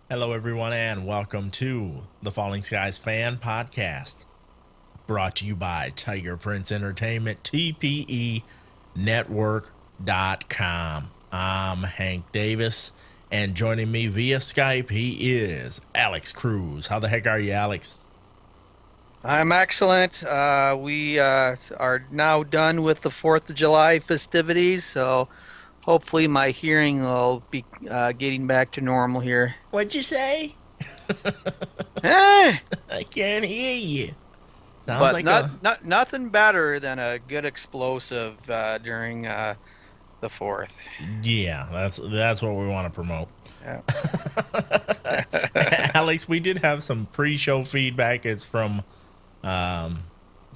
Hello, everyone, and welcome to the Falling Skies Fan Podcast, brought to you by Tiger Prince Entertainment, TPE Network.com. I'm Hank Davis, and joining me via Skype, he is Alex Cruz. How the heck are you, Alex? I'm excellent. We are now done with the 4th of July festivities, so hopefully my hearing will be getting back to normal here. What'd you say? Eh, I can't hear you. Sounds but like a nothing better than a good explosive during the 4th. yeah. That's what we want to promote. Yeah. Alex, we did have some pre-show feedback. It's from Um,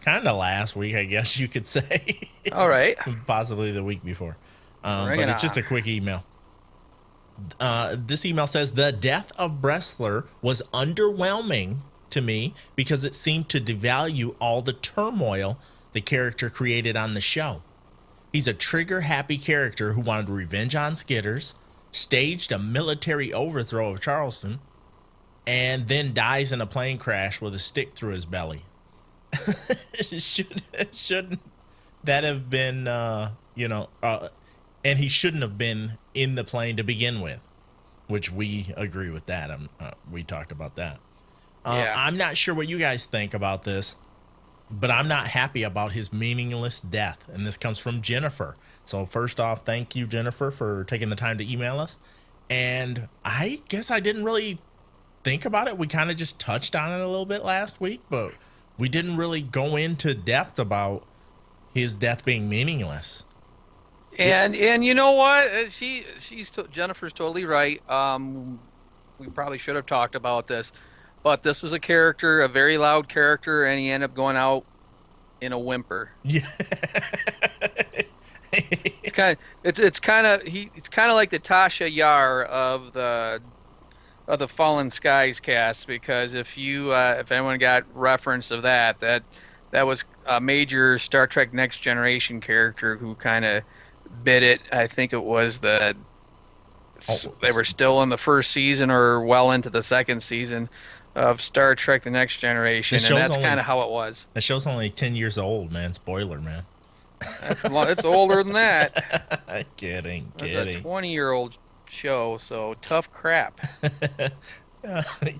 kind of last week, I guess you could say, All right, possibly the week before. bring But it it's just on. a quick email. This email says the death of Bressler was underwhelming to me because it seemed to devalue all the turmoil the character created on the show. He's a trigger happy character who wanted revenge on Skitters, staged a military overthrow of Charleston, and then dies in a plane crash with a stick through his belly. Shouldn't that have been and he shouldn't have been in the plane to begin with, which we agree with that. We talked about that. Yeah. I'm not sure what you guys think about this, but I'm not happy about his meaningless death, and this comes from Jennifer. So first off, thank you, Jennifer, for taking the time to email us. And I guess I didn't really think about it. We kind of just touched on it a little bit last week, but we didn't really go into depth about his death being meaningless. It, And you know what? Jennifer's totally right. We probably should have talked about this, but this was a character, a very loud character, and he ended up going out in a whimper. yeah. It's kind of like the Tasha Yar of the Fallen Skies cast, because if anyone got reference of that was a major Star Trek Next Generation character who kind of bit it. I think it was Oh, they were still in the first season or well into the second season of Star Trek The Next the Generation, and show's that's kind only of how it was. the show's only 10 years old, man. Spoiler, man. It's older than that. kidding, It's a kidding, 20-year-old show, so tough crap.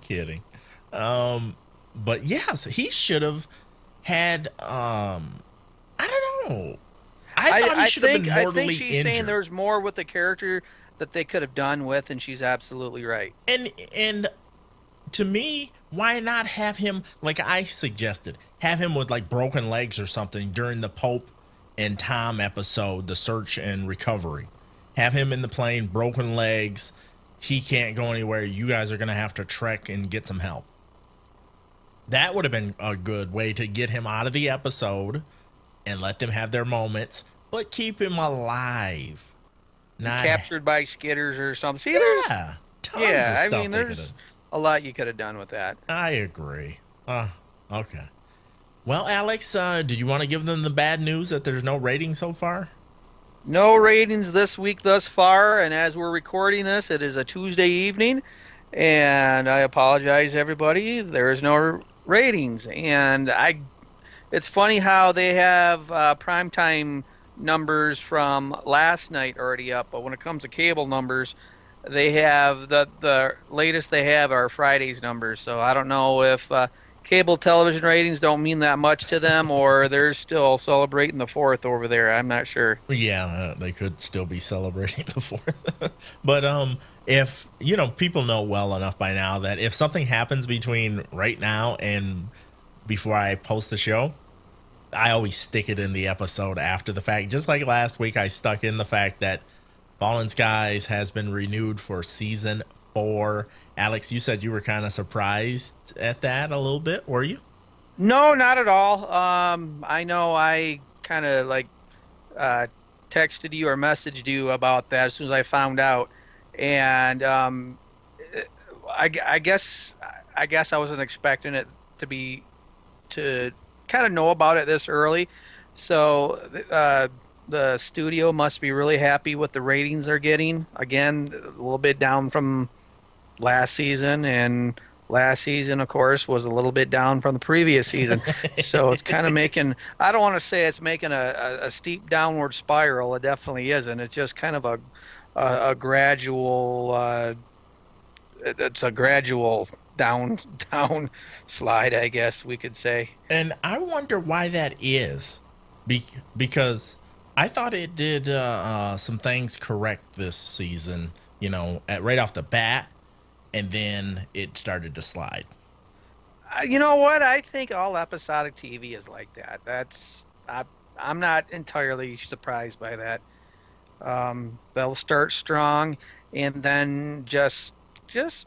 kidding. Um, but yes, he should have had. I don't know. I thought he should have been I think mortally she's saying injured. there's more with the character that they could have done with, and she's absolutely right. And to me, why not have him like I suggested? Have him with like broken legs or something during the Pope and Tom episode, the search and recovery. Have him in the plane, broken legs. He can't go anywhere. You guys are gonna have to trek and get some help. That would have been a good way to get him out of the episode and let them have their moments, but keep him alive. Not Captured by Skitters or something. See, there's yeah, tons of yeah, I stuff mean, they could have. there's a lot you could have done with that. I agree. Okay. Well, Alex, did you want to give them the bad news that there's no rating so far? No ratings this week thus far, and as we're recording this, it is a Tuesday evening, and I apologize, everybody. There is no ratings, and I. It's funny how they have primetime numbers from last night already up, but when it comes to cable numbers, they have the latest they have are Friday's numbers. So I don't know if cable television ratings don't mean that much to them, or they're still celebrating the 4th over there. I'm not sure. Yeah, they could still be celebrating the fourth. But if people know well enough by now that if something happens between right now and before I post the show, I always stick it in the episode after the fact. Just like last week, I stuck in the fact that Fallen Skies has been renewed for season 4. Alex, you said you were kind of surprised at that a little bit, were you? No, not at all. I know I kind of like uh, texted you or messaged you about that as soon as I found out, and I guess I wasn't expecting it to be to kind of know about it this early. So the studio must be really happy with the ratings they're getting. Again, a little bit down from last season, and last season, of course, was a little bit down from the previous season. So it's kind of making, I don't want to say it's making a steep downward spiral. It definitely isn't. It's just kind of a gradual, it's a gradual down slide, I guess we could say. And I wonder why that is. Because I thought it did some things correct this season, right off the bat, and then it started to slide. You know what? I think all episodic TV is like that. I'm not entirely surprised by that. They'll start strong and then just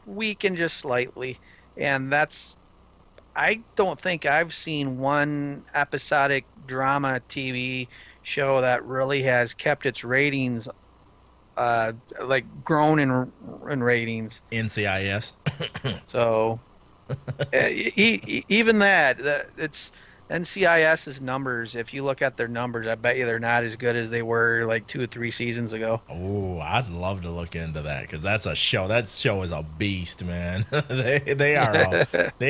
weaken just slightly, and that's. I don't think I've seen one episodic drama TV show that really has kept its ratings, like grown in ratings. NCIS. So even it's NCIS's numbers. If you look at their numbers, I bet you they're not as good as they were like 2 or 3 seasons ago. Oh, I'd love to look into that because that's a show. That show is a beast, man. they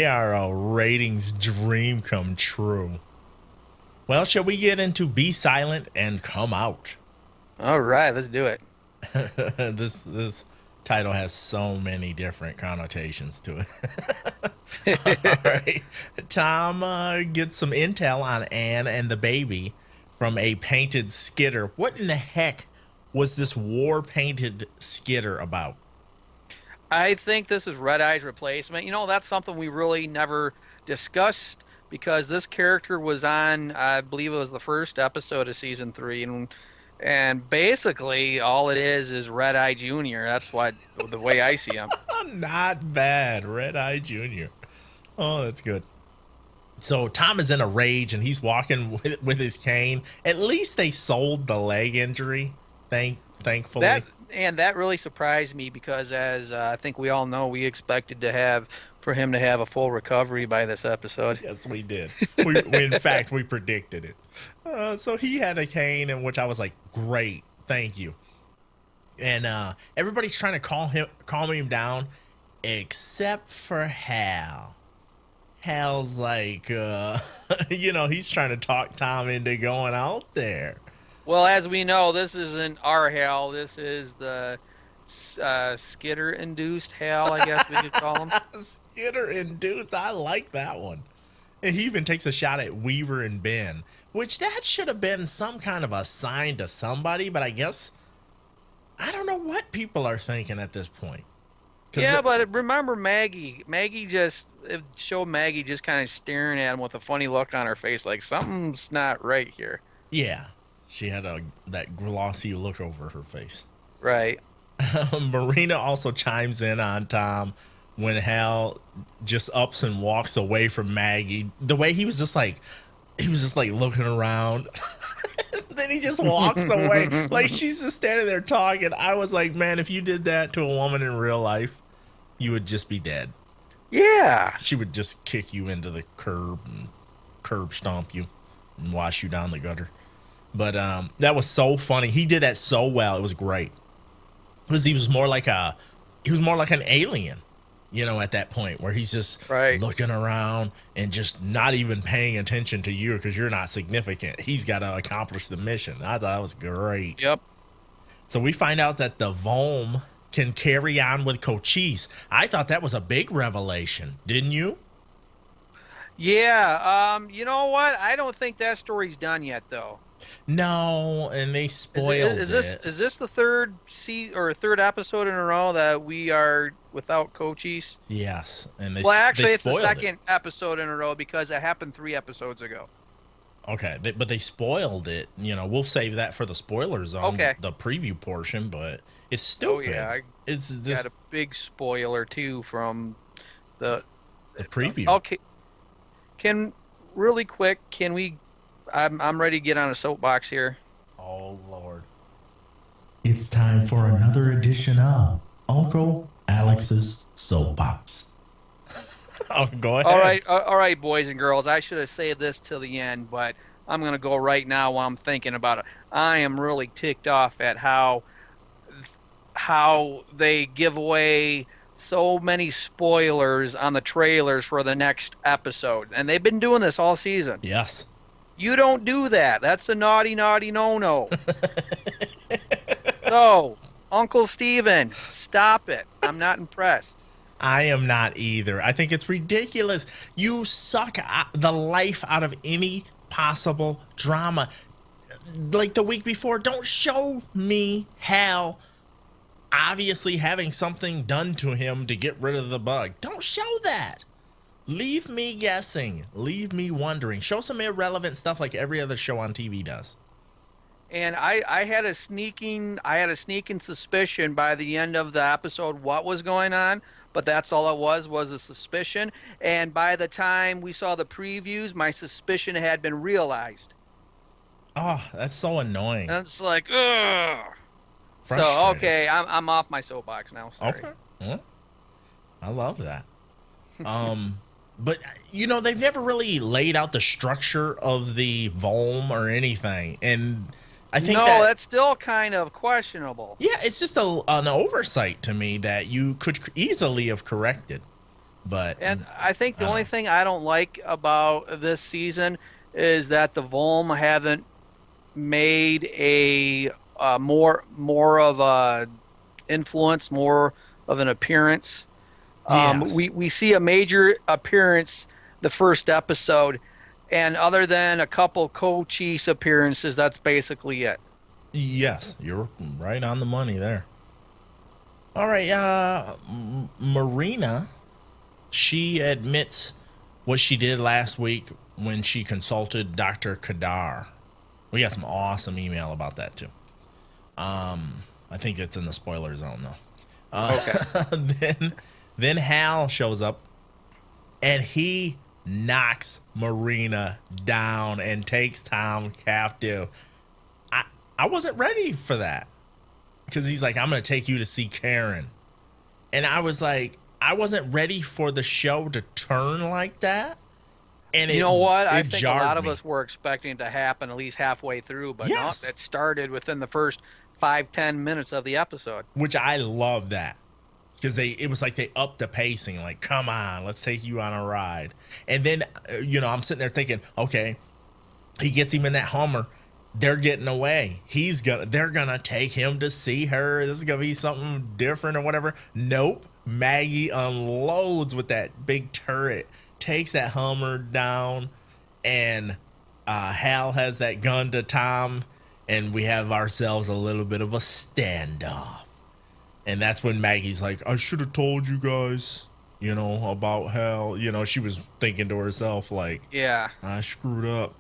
are a ratings dream come true. Well, shall we get into Be Silent and Come Out? All right, let's do it. This title has so many different connotations to it. All right. Tom gets some intel on Anne and the baby from a painted skitter. What in the heck was this war painted skitter about? I think this is Red Eye's replacement. That's something we really never discussed because this character was on, I believe it was the first episode of season 3, and basically all it is Red Eye Jr. That's the way I see him. Not bad, Red Eye Jr. Oh, that's good. So Tom is in a rage and he's walking with his cane. At least they sold the leg injury, thankfully. That really surprised me because, as I think we all know, we expected for him to have a full recovery by this episode. Yes, we did. In fact, we predicted it. So he had a cane, in which I was like, "Great, thank you." And everybody's trying to calm him down, except for Hal. Hal's like, he's trying to talk Tom into going out there. Well, as we know, this isn't our Hal. This is the Skitter-induced Hal, I guess we could call him. Skitter-induced. I like that one. And he even takes a shot at Weaver and Ben, which that should have been some kind of a sign to somebody, but I guess I don't know what people are thinking at this point. Yeah, but remember Maggie. It showed Maggie just kind of staring at him with a funny look on her face, like something's not right here. Yeah. She had that glossy look over her face. Right. Marina also chimes in on Tom when Hal just ups and walks away from Maggie. The way he was just like looking around. Then he just walks away. Like she's just standing there talking. I was like, man, if you did that to a woman in real life, you would just be dead. Yeah. She would just kick you into the curb and curb stomp you and wash you down the gutter. But that was so funny. He did that so well. It was great. Because he was more like an alien, at that point where he's just looking around and just not even paying attention to you because you're not significant. He's got to accomplish the mission. I thought that was great. Yep. So we find out that the Vohm can carry on with Cochise. I thought that was a big revelation. Didn't you? Yeah. You know what? I don't think that story's done yet, though. No, and they spoiled it. Is this the third episode in a row that we are without Cochise? Yes, and it's the second episode in a row because it happened 3 episodes ago. Okay, but they spoiled it. We'll save that for the spoiler zone, the preview portion. But it's stupid. Oh yeah, it's just got a big spoiler too from the preview. Okay, can we? I'm ready to get on a soapbox here. Oh, Lord. It's time for another edition of Uncle Alex's Soapbox. Oh, go ahead. All right, boys and girls. I should have saved this till the end, but I'm going to go right now while I'm thinking about it. I am really ticked off at how they give away so many spoilers on the trailers for the next episode, and they've been doing this all season. Yes. You don't do that. That's a naughty, naughty no-no. So, Uncle Steven, stop it. I'm not impressed. I am not either. I think it's ridiculous. You suck the life out of any possible drama. Like the week before, don't show me Hal obviously having something done to him to get rid of the bug. Don't show that. Leave me guessing. Leave me wondering. Show some irrelevant stuff like every other show on TV does. And I had a sneaking suspicion by the end of the episode what was going on, but that's all it was a suspicion. And by the time we saw the previews, my suspicion had been realized. Oh, that's so annoying. And it's like, ugh. So Frustrating. okay, I'm off my soapbox now. Sorry. Okay. Well, I love that. But you know, they've never really laid out the structure of the Volm or anything, and I think that's still kind of questionable. yeah, it's just an oversight to me that you could easily have corrected. But And I think the only thing I don't like about this season is that the Volm haven't made a more of a influence, more of an appearance. Yes. We see a major appearance the first episode, and other than a couple Cochise appearances, that's basically it. yes, you're right on the money there. All right, Marina, she admits what she did last week when she consulted Dr. Kadar. We got some awesome email about that too. I think it's in the spoiler zone though. Okay. Then Hal shows up and he knocks Marina down and takes Tom captive. I wasn't ready for that because he's like, I'm going to take you to see Karen. And I was like, I wasn't ready for the show to turn like that. And You know what? I think a jarred lot of me. us were expecting it to happen at least halfway through, but Yes. no, it started within the first 5-10 minutes of the episode. Which I love that. Because it was like they upped the pacing, like, come on, let's take you on a ride. And then, I'm sitting there thinking, okay, he gets him in that Hummer. They're getting away. They're gonna take him to see her. This is gonna be something different or whatever. Nope. Maggie unloads with that big turret, takes that Hummer down, and Hal has that gun to Tom, and we have ourselves a little bit of a standoff. And that's when Maggie's like, I should have told you guys, about Hal. She was thinking to herself, like, Yeah. I screwed up.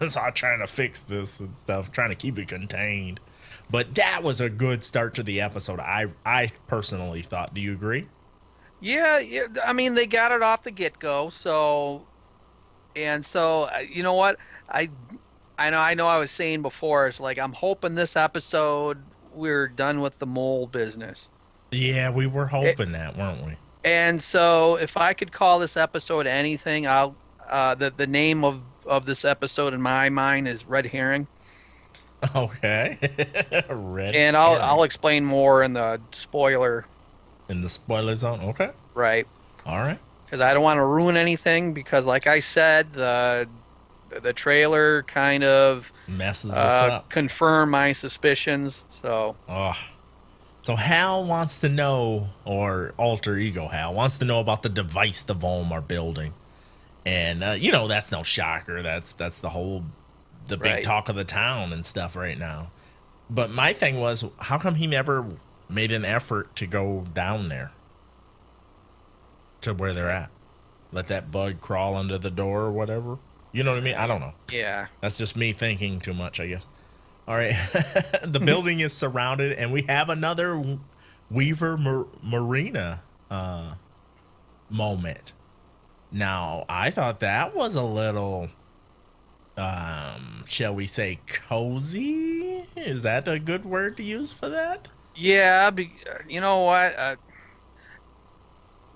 So I'm trying to fix this and stuff, trying to keep it contained. But that was a good start to the episode. I personally thought. Do you agree? Yeah, I mean, they got it off the get-go, so you know what? I know I was saying before, it's like I'm hoping this episode we're done with the mole business. Yeah, we were hoping that, weren't we? And so if I could call this episode anything, I'll the name of this episode in my mind is Red Herring. Okay. Red And herring. I'll explain more in the spoiler, In the spoiler zone. Okay. right? All right. Because I don't want to ruin anything, because like I said, the trailer kind of Messes us up. confirm my suspicions. So Oh. So Hal wants to know, or alter ego Hal wants to know about the device the Volm are building, and that's no shocker. That's the big Right. talk of the town and stuff right now. But my thing was, how come he never made an effort to go down there to where they're at? Let that bug crawl under the door or whatever. You know what I mean? I don't know. yeah, That's just me thinking too much, I guess. All right. The building is surrounded, and we have another Weaver Marina moment. Now, I thought that was a little, shall we say, cozy? Is that a good word to use for that? yeah. You know what?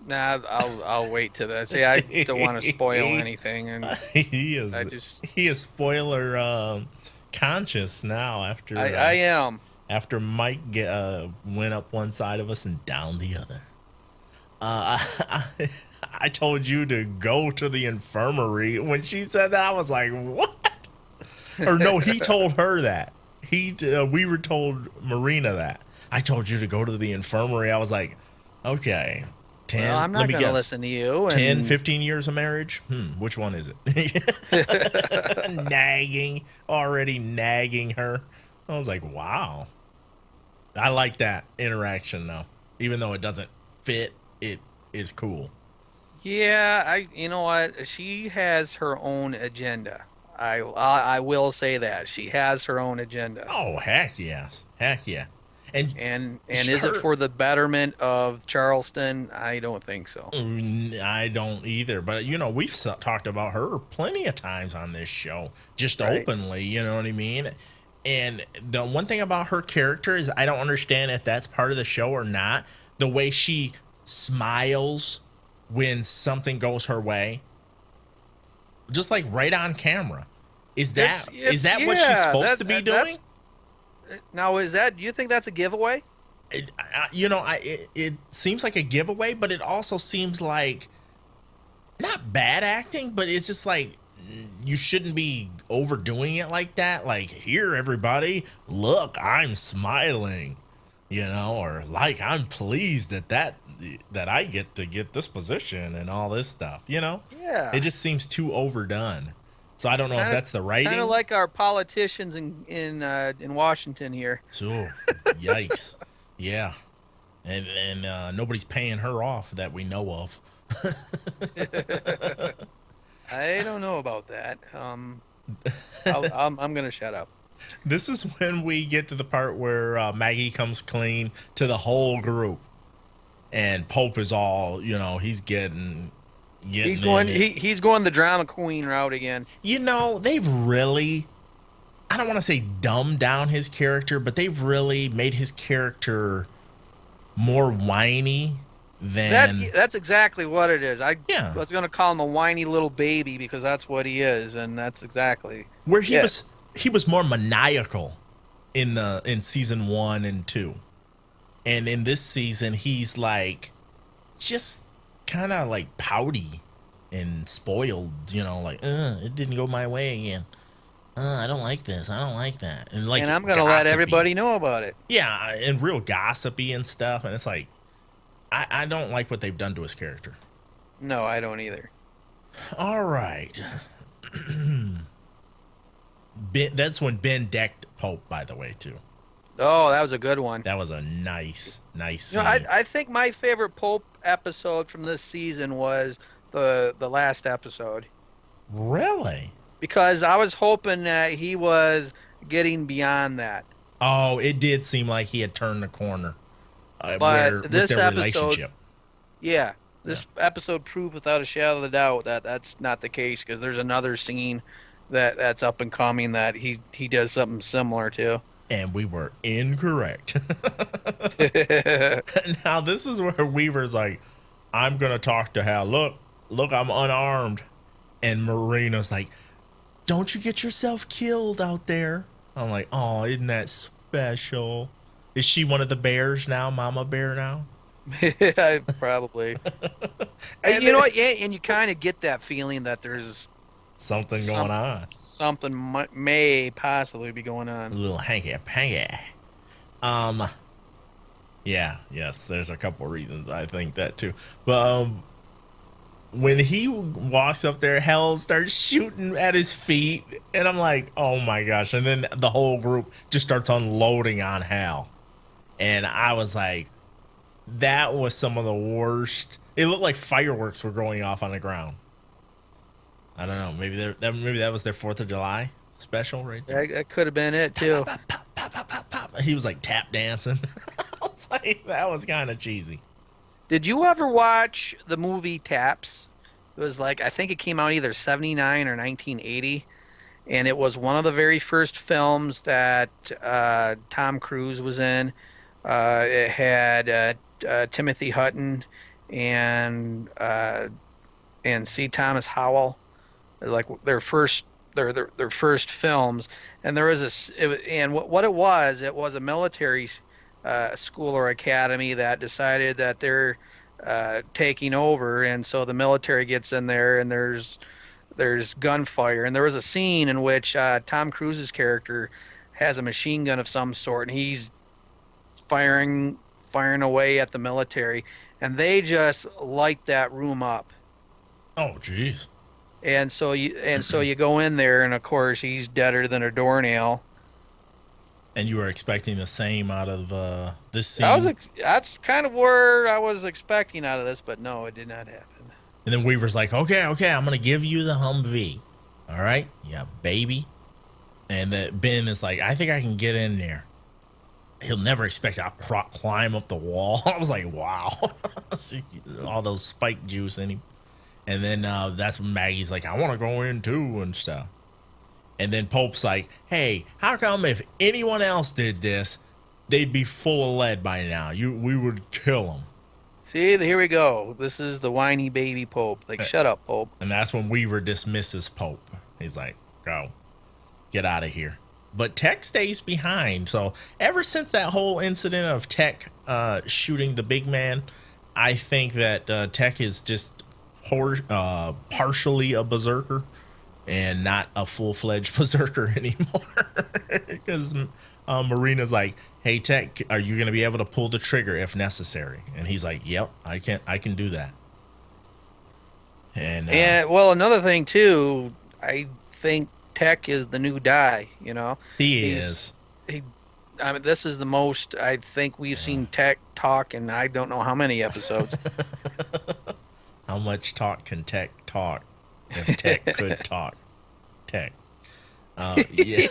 Nah, I'll wait to this. Yeah, I don't want to spoil anything, and he is. I just- He is spoiler conscious now after I am. after Mike went up one side of us and down the other. I told you to go to the infirmary. When she said that, I was like, what? Or no, he told her that. We were told Marina that. I told you to go to the infirmary. I was like, okay, 10, Well, I'm let not me going to guess, listen to you. 10, And 15 years of marriage? Which one is it? Already nagging her. I was like, wow. I like that interaction though. Even though it doesn't fit, it is cool. yeah, you know what? She has her own agenda. I will say that she has her own agenda. Oh, heck yes. Heck yeah. And And is it her, for the betterment of Charleston? I don't think so. I don't either. But, we've talked about her plenty of times on this show, just Right. openly, you know what I mean? And the one thing about her character is I don't understand if that's part of the show or not. The way she smiles when something goes her way, just like right on camera. Is that It's- is that yeah, what she's supposed that- to be that's- doing? Now, do you think that's a giveaway? It seems like a giveaway, but it also seems like not bad acting, but it's just like you shouldn't be overdoing it like that. Like, here, everybody, look, I'm smiling, or like I'm pleased that I get to get this position and all this stuff. Yeah. It just seems too overdone. So I don't know if that's the writing. Kind of like our politicians in Washington here. So, yikes. Yeah. And nobody's paying her off that we know of. I don't know about that. I'm gonna shut up. This is when we get to the part where Maggie comes clean to the whole group. And Pope is all, he's getting He's in going. it. He's going the drama queen route again. They've really, I don't want to say dumbed down his character, but they've really made his character more whiny than. That's exactly what it is. I Yeah. was gonna call him a whiny little baby because that's what he is, and that's exactly. Where he Yeah. was more maniacal in season 1 and 2. And in this season he's like just kind of like pouty and spoiled, like it didn't go my way again. I don't like this. I don't like that. And like And I'm gonna let gossipy. everybody know about it. Yeah, and real gossipy and stuff, and it's like I don't like what they've done to his character. No, I don't either. All right. That's when Ben decked Pope, by the way, too. Oh, that was a good one. That was a nice You scene. know, I think my favorite Pope episode from this season was the last episode Really? because I was hoping that he was getting beyond that. Oh, it did seem like he had turned the corner. But with this their episode- relationship. Yeah, this episode proved without a shadow of a doubt that that's not the case because there's another scene that's up and coming that he does something similar to. And we were incorrect. Now this is where Weaver's like, I'm gonna talk to Hal. Look, I'm unarmed. And Marina's like, don't you get yourself killed out there. I'm like, oh, isn't that special? Is she one of the bears now, Mama Bear now? Probably. And You know then- what? Yeah, and you kind of get that feeling that there's Something going on. something may possibly be going A on. little hanky panky. Yeah, yes, there's a couple reasons I think that too. But when he walks up there, Hell starts shooting at his feet, and I'm like, oh my gosh. And then the whole group just starts unloading on Hal. And I was like, that was some of the worst. It looked like fireworks were going off on the ground. I don't know. Maybe that was their 4th of July special right there. That could have been it too. Pop, pop, pop, pop. He was like tap dancing. I was like, that was kind of cheesy. Did you ever watch the movie Taps? It was like I think it came out either 79 or 1980, and it was one of the very first films that Tom Cruise was in. It had Timothy Hutton and C. Thomas Howell, like their first films. And there was what it was a military school or academy that decided that their taking over, and so the military gets in there, and there's gunfire, and there was a scene in which Tom Cruise's character has a machine gun of some sort, and he's firing away at the military, and they just light that room up. Oh, jeez. And so you go in there, and of course he's deader than a doornail. And you were expecting the same out of this scene. That's kind of where I was expecting out of this, but no, it did not happen. And then Weaver's like, okay, I'm going to give you the Humvee. All right? Yeah, baby. And that Ben is like, I think I can get in there. He'll never expect I'll climb up the wall. I was like, wow. All those spike juice in him. And then that's when Maggie's like, I want to go in too and stuff. And then Pope's like, hey, how come if anyone else did this, they'd be full of lead by now? We would kill them. See, here we go. This is the whiny baby Pope. Like, shut up, Pope. And that's when Weaver dismisses Pope. He's like, go. Get out of here. But Tech stays behind. So ever since that whole incident of Tech shooting the big man, I think that Tech is just partially a berserker and not a full-fledged berserker anymore. Because Marina's like, hey, Tech, are you going to be able to pull the trigger if necessary? And he's like, yep, I can do that. And well, another thing too, I think Tech is the new Die. He is. I mean, this is the most I think we've seen Tech talk in I don't know how many episodes. How much talk can Tech talk if Tech could talk? Tech. Yeah.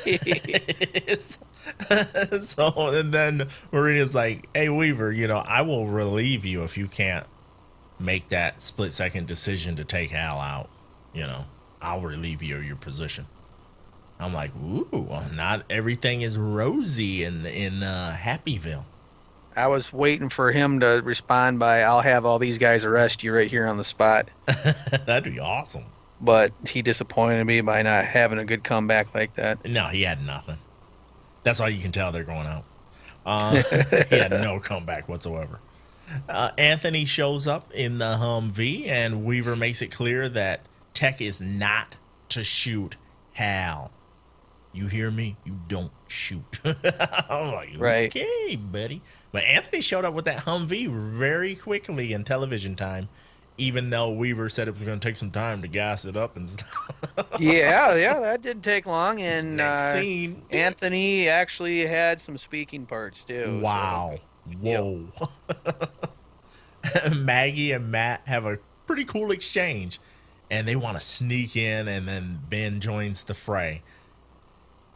So, and then Marina's like, hey, Weaver, I will relieve you if you can't make that split-second decision to take Hal out. I'll relieve you of your position. I'm like, ooh, not everything is rosy in Happyville. I was waiting for him to respond by, I'll have all these guys arrest you right here on the spot. That'd be awesome. But he disappointed me by not having a good comeback like that. No, he had nothing. That's why you can tell they're going out. He had no comeback whatsoever. Anthony shows up in the Humvee, and Weaver makes it clear that Tech is not to shoot Hal. You hear me? You don't shoot. I'm like, right. Okay, buddy. But Anthony showed up with that Humvee very quickly in television time, even though Weaver said it was going to take some time to gas it up and stuff. yeah, that didn't take long. And Next scene. Anthony actually had some speaking parts, too. Wow. So, whoa. Yep. Maggie and Matt have a pretty cool exchange, and they want to sneak in, and then Ben joins the fray.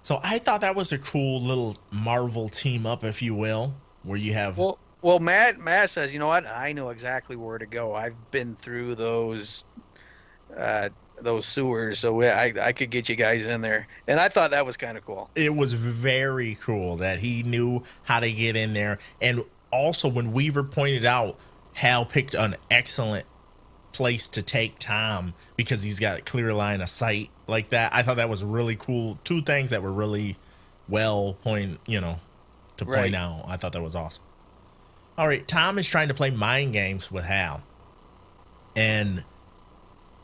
So I thought that was a cool little Marvel team up, if you will, where you have... Well, Matt says, you know what? I know exactly where to go. I've been through those sewers, so I could get you guys in there. And I thought that was kind of cool. It was very cool that he knew how to get in there. And also when Weaver pointed out Hal picked an excellent place to take Tom because he's got a clear line of sight like that. I thought that was really cool. Two things that were really well point out. I thought that was awesome. All right, Tom is trying to play mind games with Hal. And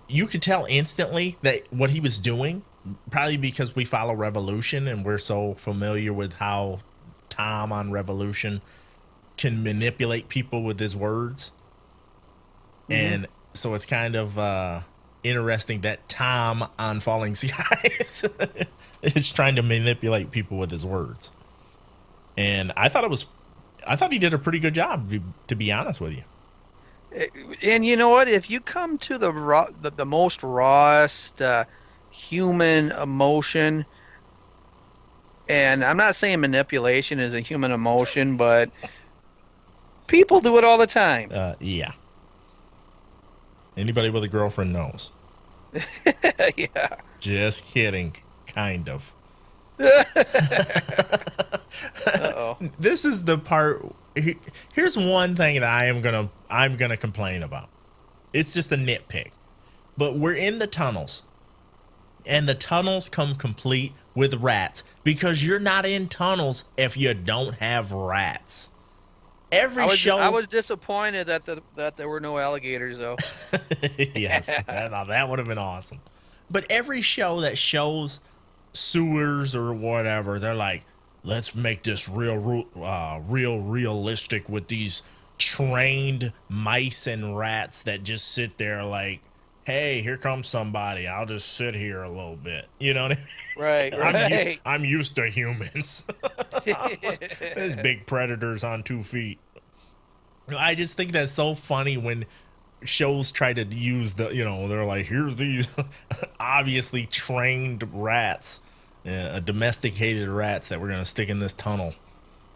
you could tell instantly that what he was doing, probably because we follow Revolution and we're so familiar with how Tom on Revolution can manipulate people with his words. Mm-hmm. And so it's kind of interesting that Tom on Falling Skies is trying to manipulate people with his words. And I thought he did a pretty good job, to be honest with you. And you know what? If you come to the most rawest human emotion, and I'm not saying manipulation is a human emotion, but people do it all the time. Yeah. Anybody with a girlfriend knows. Yeah. Just kidding. Kind of. Uh-oh. This is the part. Here's one thing that I'm gonna complain about. It's just a nitpick, but we're in the tunnels, and the tunnels come complete with rats because you're not in tunnels if you don't have rats. Every show. I was disappointed that that there were no alligators though. Yes, that would have been awesome. But every show that shows sewers or whatever, they're like, let's make this realistic with these trained mice and rats that just sit there like, hey, here comes somebody. I'll just sit here a little bit. You know what I mean? Right, right. I'm used to humans. There's big predators on 2 feet. I just think that's so funny when shows try to use they're like, here's these obviously trained rats, domesticated rats that we're going to stick in this tunnel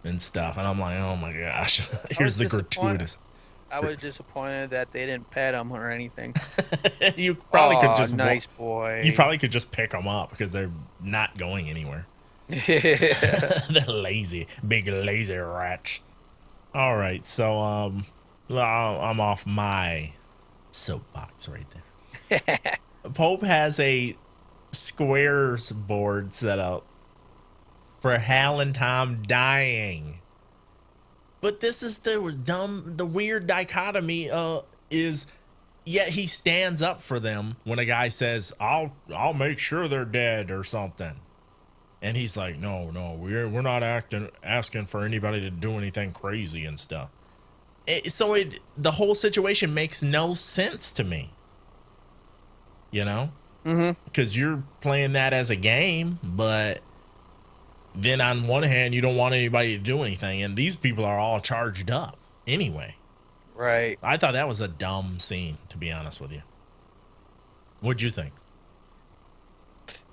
and stuff. And I'm like, oh my gosh, here's the gratuitous. I was disappointed that they didn't pet him or anything. You probably could just nice boy. You probably could just pick them up because they're not going anywhere. They're lazy, big lazy rats. All right, so I'm off my soapbox right there. Pope has a squares board set up for Hal and Tom dying. But this is the weird dichotomy is, yet he stands up for them when a guy says, I'll make sure they're dead or something. And he's like, no, we're not asking for anybody to do anything crazy and stuff. The whole situation makes no sense to me. You know? Mm-hmm. Because you're playing that as a game, but then on one hand, you don't want anybody to do anything. And these people are all charged up anyway. Right. I thought that was a dumb scene, to be honest with you. What'd you think?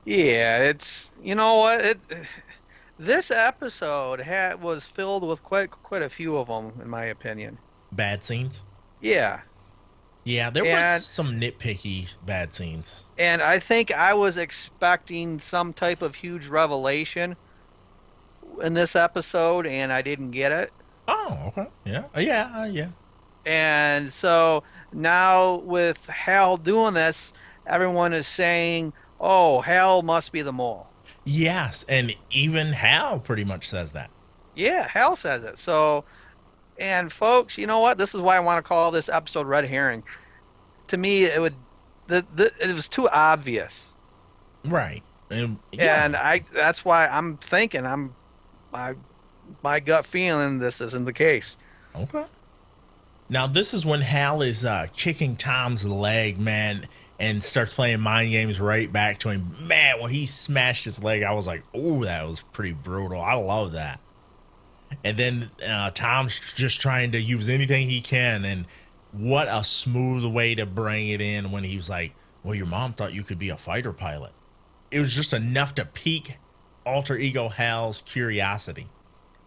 Yeah, it's, you know what, this episode was filled with quite a few of them, in my opinion. Bad scenes? Yeah. Yeah, there was some nitpicky bad scenes. And I think I was expecting some type of huge revelation in this episode, and I didn't get it. Oh, okay. Yeah. And so now with Hal doing this, everyone is saying, oh, Hal must be the mole. Yes, and even Hal pretty much says that. Yeah, Hal says it. So, and folks, you know what? This is why I want to call this episode Red Herring. To me, it was too obvious. Right. And that's why I'm thinking, my gut feeling this isn't the case. Okay. Now, this is when Hal is kicking Tom's leg, man, and starts playing mind games right back to him. Man, when he smashed his leg, I was like, oh, that was pretty brutal. I love that. And then Tom's just trying to use anything he can. And what a smooth way to bring it in when he was like, well, your mom thought you could be a fighter pilot. It was just enough to pique alter ego Hal's curiosity.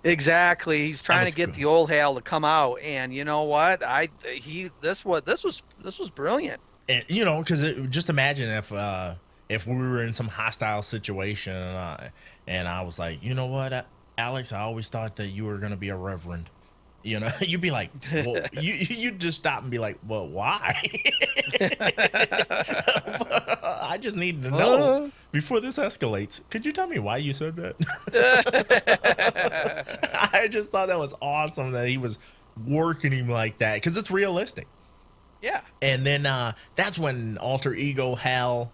Exactly. He's trying to get the old Hal to come out. And you know what? This was brilliant. And, you know, because just imagine if we were in some hostile situation and I was like, you know what, Alex, I always thought that you were going to be a reverend. You know, you'd be like, well, you'd just stop and be like, well, why? I just need to know before this escalates. Could you tell me why you said that? I just thought that was awesome that he was working him like that because it's realistic. Yeah. And then that's when alter ego Hal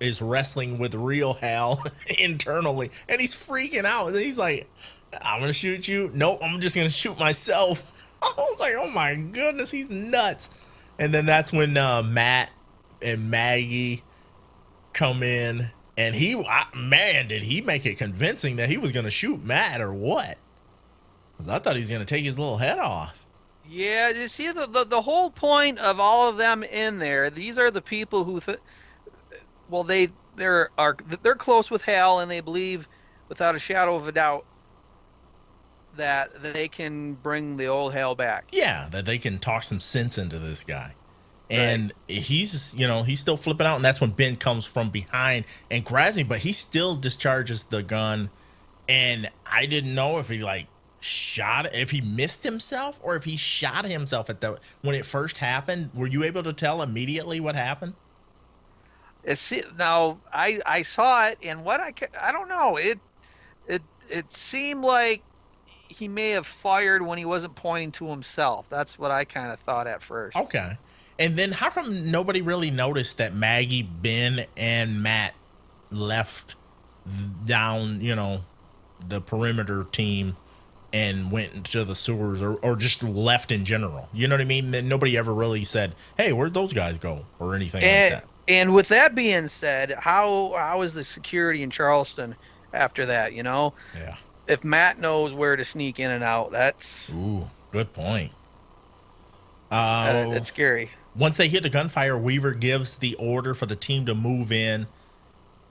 is wrestling with real Hal internally. And he's freaking out. And he's like, I'm going to shoot you. Nope, I'm just going to shoot myself. I was like, oh my goodness, he's nuts. And then that's when Matt and Maggie come in. And did he make it convincing that he was going to shoot Matt or what? Because I thought he was going to take his little head off. Yeah, you see, the whole point of all of them in there, these are the people who, they're close with Hal, and they believe, without a shadow of a doubt, that they can bring the old Hal back. Yeah, that they can talk some sense into this guy. And he's still flipping out, and that's when Ben comes from behind and grabs him, but he still discharges the gun, and I didn't know if if he missed himself or if he shot himself when it first happened. Were you able to tell immediately what happened? Now I saw it, and I don't know, it seemed like he may have fired when he wasn't pointing to himself. That's what I kind of thought at first. Okay. And then how come nobody really noticed that Maggie, Ben, and Matt left down, the perimeter team and went into the sewers or just left in general? You know what I mean? That nobody ever really said, hey, where'd those guys go or anything like that. And with that being said, how is the security in Charleston after that? Yeah. If Matt knows where to sneak in and out, that's good point. that's scary. Once they hear the gunfire, Weaver gives the order for the team to move in.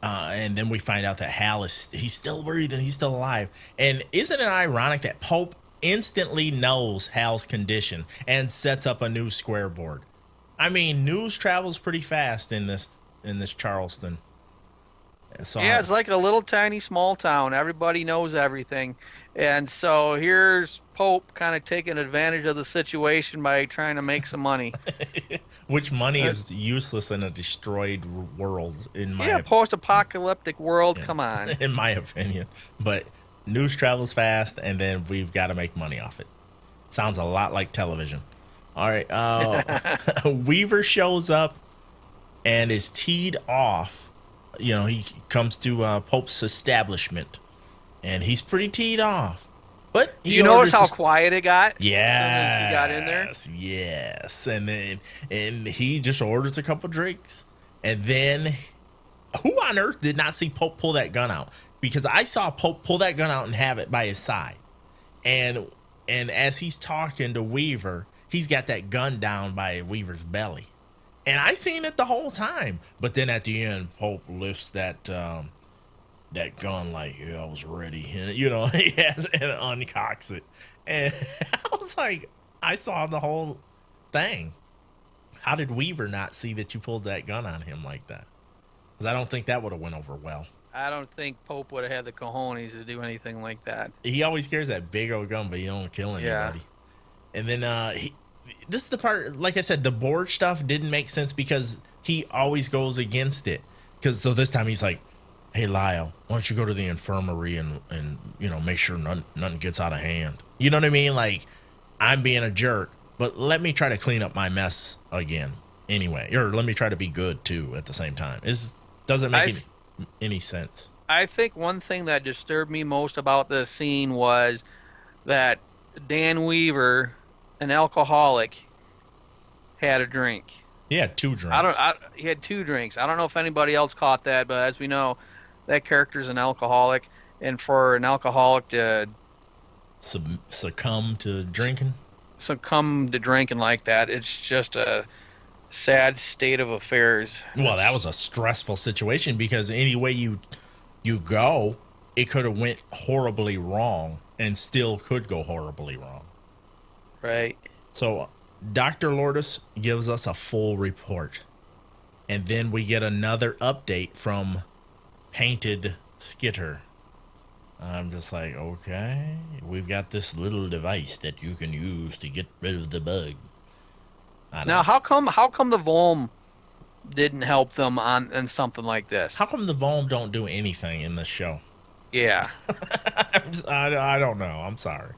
And then we find out that Hal he's still breathing. He's still alive. And isn't it ironic that Pope instantly knows Hal's condition and sets up a new square board? I mean, news travels pretty fast in this Charleston. So Yeah, it's like a little tiny small town. Everybody knows everything. And so here's Pope kind of taking advantage of the situation by trying to make some money. which money is useless in a destroyed world, in my post-apocalyptic world, come on. in my opinion. But news travels fast, and then we've got to make money off it. Sounds a lot like television. All right. Weaver shows up and is teed off. He comes to Pope's establishment, and he's pretty teed off. But you notice how quiet it got? Yeah. As soon as he got in there? Yes. And he just orders a couple drinks. And then who on earth did not see Pope pull that gun out? Because I saw Pope pull that gun out and have it by his side. And as he's talking to Weaver, he's got that gun down by Weaver's belly. And I seen it the whole time. But then at the end, Pope lifts that gun like, I was ready. And, he has and uncocks it. And I was like, I saw the whole thing. How did Weaver not see that you pulled that gun on him like that? Because I don't think that would have went over well. I don't think Pope would have had the cojones to do anything like that. He always carries that big old gun, but he don't kill anybody. Yeah. And then this is the part, like I said, the board stuff didn't make sense because he always goes against it. So this time he's like, hey, Lyle, why don't you go to the infirmary and make sure nothing gets out of hand. You know what I mean? Like, I'm being a jerk, but let me try to clean up my mess again anyway. Or let me try to be good, too, at the same time. It doesn't make any sense. I think one thing that disturbed me most about this scene was that Dan Weaver, an alcoholic, had a drink. He had 2 drinks. He had 2 drinks. I don't know if anybody else caught that, but as we know, that character's an alcoholic, and for an alcoholic to succumb to drinking like that, it's just a sad state of affairs. Well, that was a stressful situation because any way you go, it could have went horribly wrong and still could go horribly wrong. Right. So Dr. Lourdes gives us a full report, and then we get another update from Painted Skitter. I'm just like, okay, we've got this little device that you can use to get rid of the bug. Now, how come the Volm didn't help them on something like this? How come the Volm don't do anything in this show? Yeah. I don't know. I'm sorry.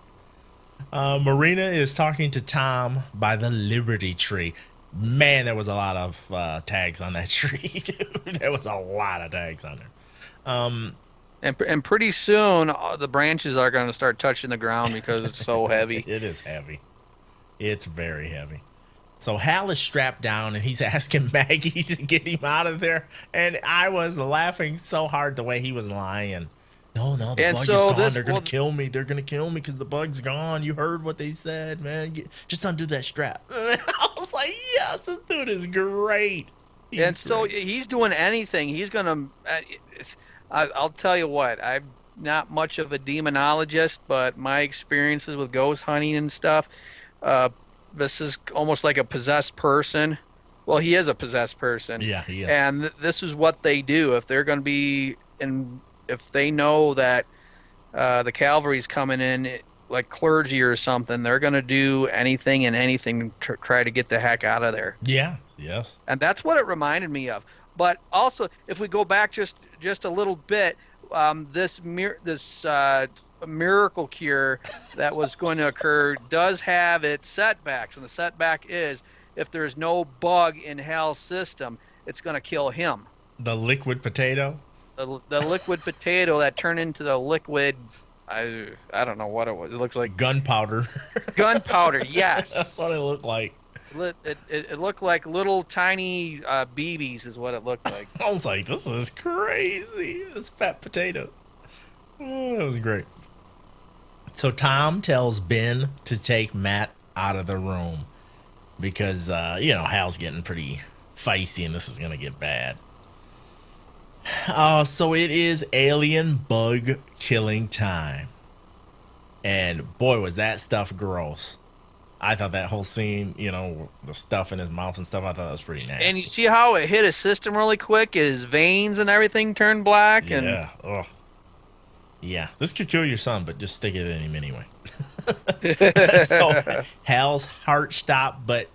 Marina is talking to Tom by the Liberty Tree. Man, there was a lot of tags on that tree. There was a lot of tags on there. And pretty soon, the branches are going to start touching the ground because it's so heavy. It is heavy. It's very heavy. So Hal is strapped down, and he's asking Maggie to get him out of there. And I was laughing so hard the way he was lying. No, the bug is gone. They're going to kill me. They're going to kill me because the bug's gone. You heard what they said, man. Just undo that strap. I was like, yes, this dude is great. So he's doing anything. He's going to... I'll tell you what. I'm not much of a demonologist, but my experiences with ghost hunting and stuff, this is almost like a possessed person. Well, he is a possessed person. Yeah, he is. And this is what they do. If they're going to be... If they know that the cavalry's coming in, like clergy or something, they're going to do anything and anything to try to get the heck out of there. Yeah, yes. And that's what it reminded me of. But also, if we go back just a little bit, this miracle cure that was going to occur does have its setbacks, and the setback is if there's no bug in Hal's system, it's going to kill him. The liquid potato. The liquid potato that turned into the liquid. I don't know what it was. It looks like Gunpowder. gunpowder. Yes, That's what it looked like. it looked like little tiny BBs, is what it looked like. I was like, this is crazy. This fat potato. Oh, that was great. So Tom tells Ben to take Matt out of the room because, Hal's getting pretty feisty and this is going to get bad. So it is alien bug killing time. And boy, was that stuff gross. I thought that whole scene, the stuff in his mouth and stuff, I thought that was pretty nasty. And you see how it hit his system really quick? His veins and everything turned black. And yeah. Ugh. Yeah, this could kill your son, but just stick it in him anyway. So Hal's heart stopped, but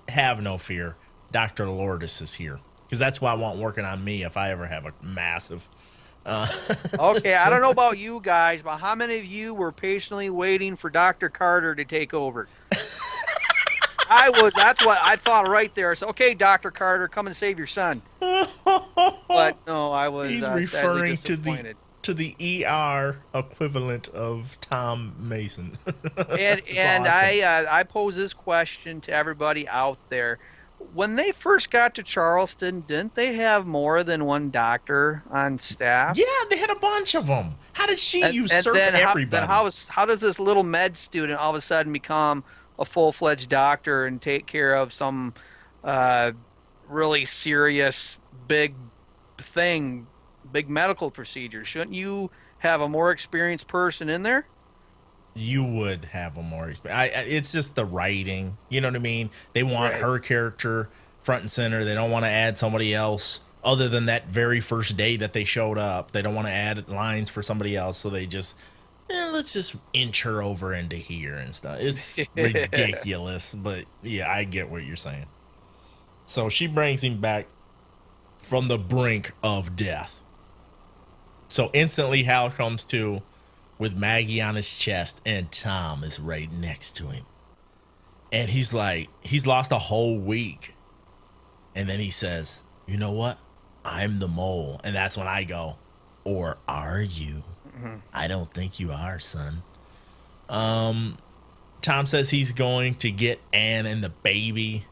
have no fear. Dr. Lourdes is here. Because that's what I want working on me if I ever have a massive... Okay, I don't know about you guys, but how many of you were patiently waiting for Dr. Carter to take over? That's what I thought right there. So, okay, Dr. Carter, come and save your son. But no, I was He's sadly referring disappointed. to the ER equivalent of Tom Mason. And Awesome. I pose this question to everybody out there. When they first got to Charleston, didn't they have more than one doctor on staff? Yeah, they had a bunch of them. How did she usurp everybody? How does this little med student all of a sudden become a full-fledged doctor and take care of some really serious big medical procedure? Shouldn't you have a more experienced person in there? You would have a more experience. It's just the writing. You know what I mean? They want Right. her character front and center. They don't want to add somebody else other than that very first day that they showed up. They don't want to add lines for somebody else. So they just, let's just inch her over into here and stuff. It's ridiculous. But yeah, I get what you're saying. So she brings him back from the brink of death. So instantly Hal comes to with Maggie on his chest and Tom is right next to him. And he's like, he's lost a whole week. And then he says, you know what? I'm the mole. And that's when I go, or are you? Mm-hmm. I don't think you are, son. Tom says he's going to get Anne and the baby.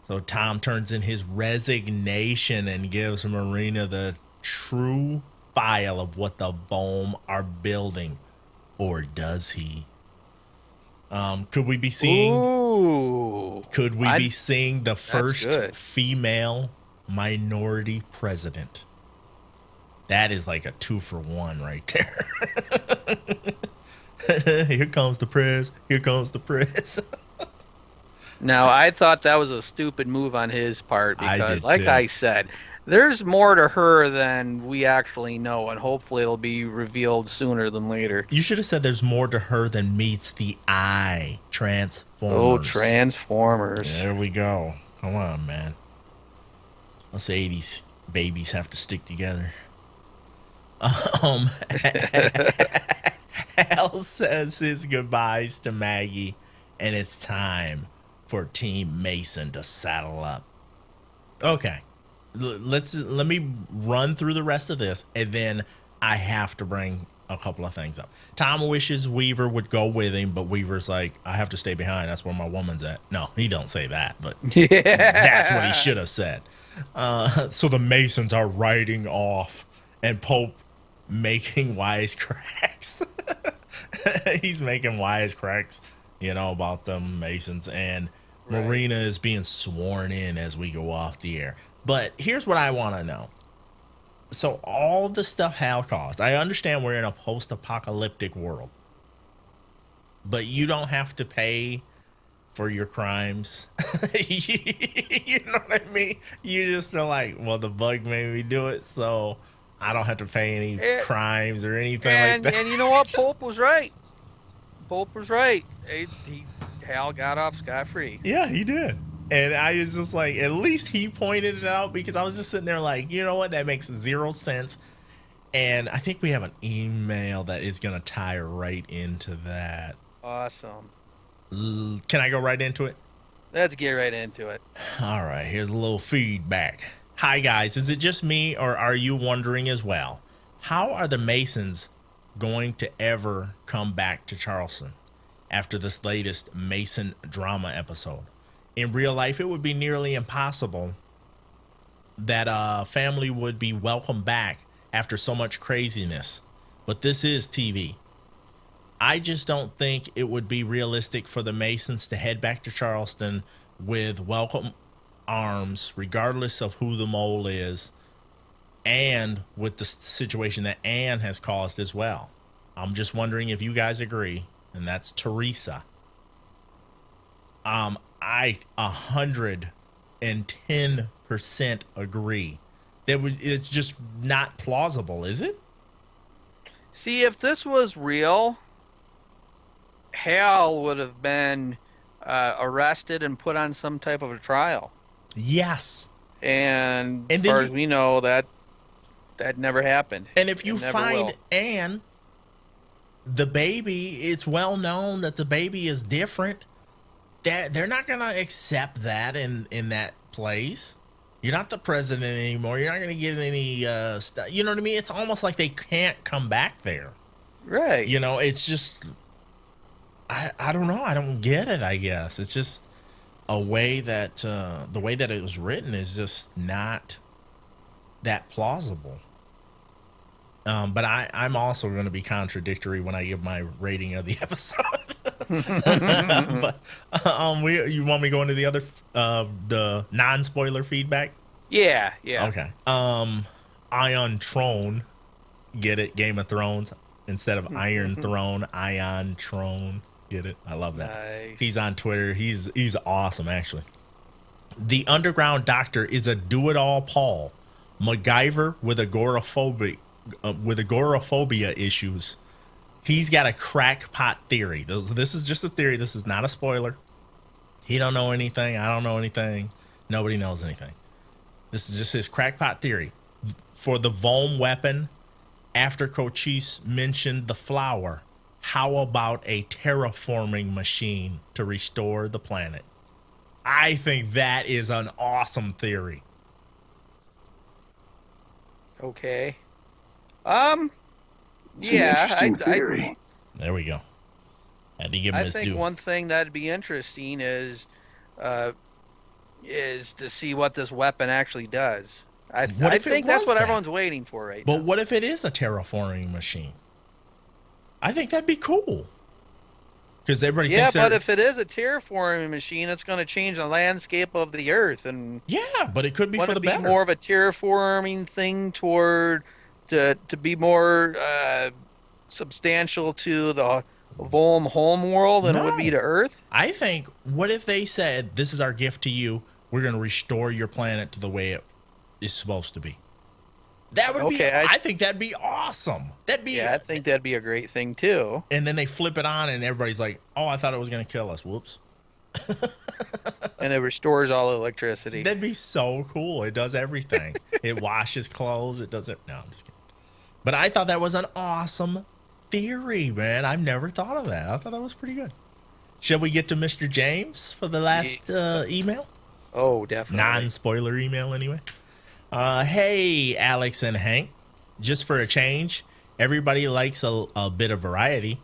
So Tom turns in his resignation and gives Marina the true file of what the Bohm are building, or does he? Could we be seeing? Ooh, could we be seeing the first good. female minority president? That is like a 2-for-1 right there. Here comes the press. Here comes the press. Now, I thought that was a stupid move on his part because, too. I said, there's more to her than we actually know, and hopefully it'll be revealed sooner than later. You should have said there's more to her than meets the eye. Transformers. Oh, Transformers. There we go. Come on, man. Us 80s babies have to stick together. Hal says his goodbyes to Maggie, and it's time for Team Mason to saddle up. Okay. Let me run through the rest of this, and then I have to bring a couple of things up. Tom wishes Weaver would go with him, but Weaver's like, I have to stay behind. That's where my woman's at. No, he don't say that, but that's what he should have said. So the Masons are riding off, and Pope making wisecracks. He's making wisecracks, about them Masons, and right. Marina is being sworn in as we go off the air. But here's what I want to know. So all the stuff Hal caused, I understand we're in a post-apocalyptic world, but you don't have to pay for your crimes. You know what I mean? You just are like, well, the bug made me do it, so I don't have to pay any crimes or anything like that. And you know what? Pope was right. Pope was right. Hal got off scot-free. Yeah, he did. And I was just like, at least he pointed it out, because I was just sitting there like, you know what? That makes 0 sense. And I think we have an email that is going to tie right into that. Awesome. Can I go right into it? Let's get right into it. All right, here's a little feedback. Hi, guys. Is it just me, or are you wondering as well? How are the Masons going to ever come back to Charleston after this latest Mason drama episode? In real life, it would be nearly impossible that a family would be welcomed back after so much craziness. But this is TV. I just don't think it would be realistic for the Masons to head back to Charleston with welcome arms, regardless of who the mole is, and with the situation that Anne has caused as well. I'm just wondering if you guys agree, and that's Teresa. I 110% agree. It's just not plausible, is it? See, if this was real, Hal would have been arrested and put on some type of a trial. Yes. And And as then far you- as we know, that never happened. And if you It never find will. Anne, the baby, it's well known that the baby is different. That they're not gonna accept that in that place. You're not the president anymore. You're not gonna get any stuff. You know what I mean? It's almost like they can't come back there. Right. You know, it's just I don't know. I don't get it. I guess it's just a way that the way that it was written is just not that plausible. But I'm also going to be contradictory when I give my rating of the episode. But you want me to go into the other the non-spoiler feedback? Yeah. Okay. Ion Throne, get it? Game of Thrones instead of Iron Throne. Ion Throne, get it? I love that. Nice. He's on Twitter. He's awesome, actually. The Underground Doctor is a do-it-all Paul MacGyver with agoraphobia issues. He's got a crackpot theory. This is just a theory. This is not a spoiler. He don't know anything. I don't know anything. Nobody knows anything. This is just his crackpot theory. For the Volm weapon, after Cochise mentioned the flower, how about a terraforming machine to restore the planet? I think that is an awesome theory. Okay. It's an Yeah, interesting theory. There we go. Had to give him I his think due. one thing that'd be interesting is to see what this weapon actually does. I What if it think that's was what that? everyone's waiting for right But now. what if it is a terraforming machine? I think that'd be cool. Because everybody Yeah, thinks but that. if it is a terraforming machine, it's going to change the landscape of the Earth, and Yeah, but it could be for wouldn't the it be better. more of a terraforming thing toward to be more substantial to the Volm home world than it would be to Earth? I think, what if they said, this is our gift to you. We're going to restore your planet to the way it is supposed to be. That would be, Okay, I think that'd be awesome. That'd be, Yeah, I think that'd be a great thing too. and then they flip it on and everybody's like, oh, I thought it was going to kill us. Whoops. And it restores all electricity. That'd be so cool. It does everything. It washes clothes. It does it. No, I'm just kidding. But I thought that was an awesome theory, man. I've never thought of that. I thought that was pretty good. Shall we get to Mr. James for the last email? Oh, definitely. Non-spoiler email, anyway. Hey, Alex and Hank. Just for a change, everybody likes a bit of variety,